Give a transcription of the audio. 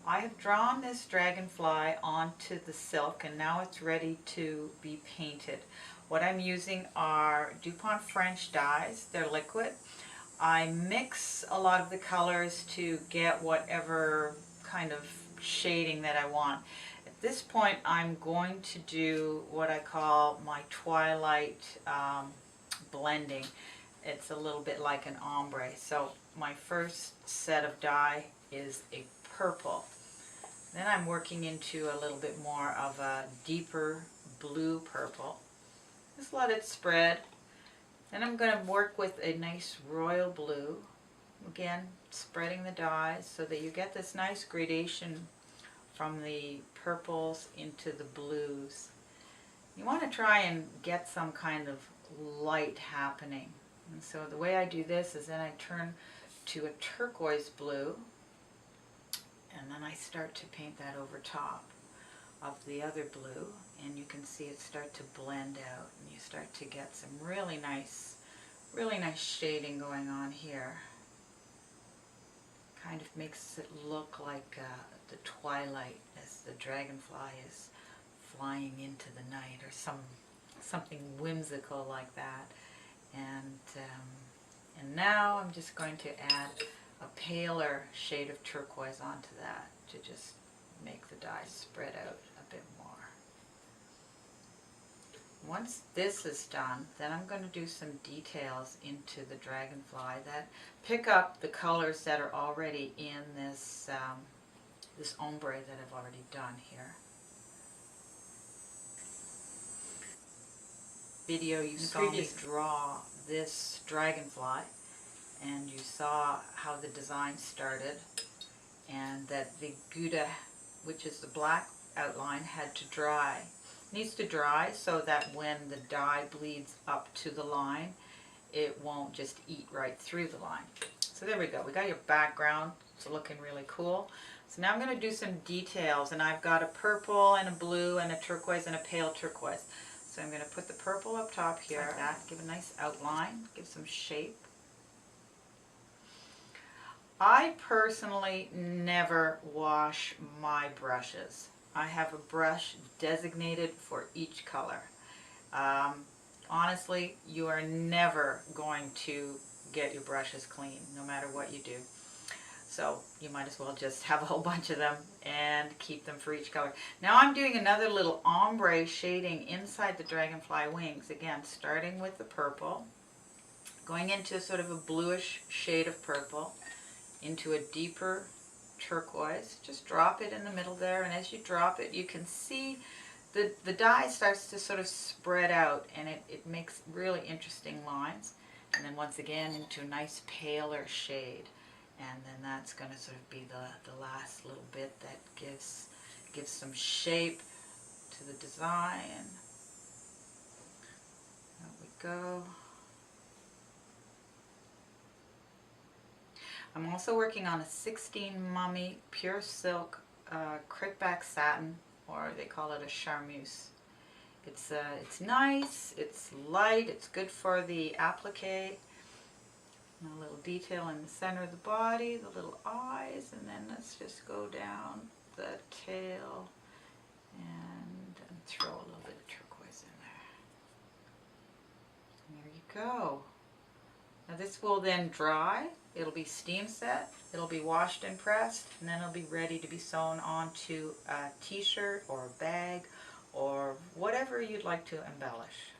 I have drawn this dragonfly onto the silk and now it's ready to be painted. What I'm using are DuPont French dyes. They're liquid. I mix a lot of the colors to get whatever kind of shading that I want. At this point I'm going to do what I call my Twilight blending. It's a little bit like an ombre. So my first set of dye is a purple. Then I'm working into a little bit more of a deeper blue purple. Just let it spread. Then I'm going to work with a nice royal blue. Again, spreading the dyes so that you get this nice gradation from the purples into the blues. You want to try and get some kind of light happening. And so the way I do this is then I turn to a turquoise blue and then I start to paint that over top of the other blue, and you can see it start to blend out and you start to get some really nice shading going on here. Kind of makes it look like the twilight as the dragonfly is flying into the night, or something whimsical like that. And now I'm just going to add a paler shade of turquoise onto that to just make the dye spread out a bit more. Once this is done, then I'm going to do some details into the dragonfly that pick up the colors that are already in this this ombre that I've already done here. Video you saw me draw this dragonfly, and you saw how the design started, and that the Gouda, which is the black outline, had to dry. It needs to dry so that when the dye bleeds up to the line, it won't just eat right through the line. So there we go. We got your background. It's looking really cool. So now I'm going to do some details, and I've got a purple and a blue and a turquoise and a pale turquoise. So I'm going to put the purple up top here, like that, give a nice outline, give some shape. I personally never wash my brushes. I have a brush designated for each color. Honestly, you are never going to get your brushes clean, no matter what you do. So you might as well just have a whole bunch of them and keep them for each color. Now I'm doing another little ombre shading inside the dragonfly wings. Again, starting with the purple, going into sort of a bluish shade of purple, into a deeper turquoise. Just drop it in the middle there, and as you drop it, you can see the dye starts to sort of spread out, and it makes really interesting lines. And then once again into a nice paler shade. And then that's going to sort of be the last little bit that gives some shape to the design. There we go. I'm also working on a 16 mummy pure silk crickback satin, or they call it a charmeuse. It's nice, it's light, it's good for the applique. And a little detail in the center of the body, the little eyes, and then let's just go down the tail and throw a little bit of turquoise in there. And there you go. Now this will then dry. It'll be steam set, it'll be washed and pressed, and then it'll be ready to be sewn onto a t-shirt or a bag or whatever you'd like to embellish.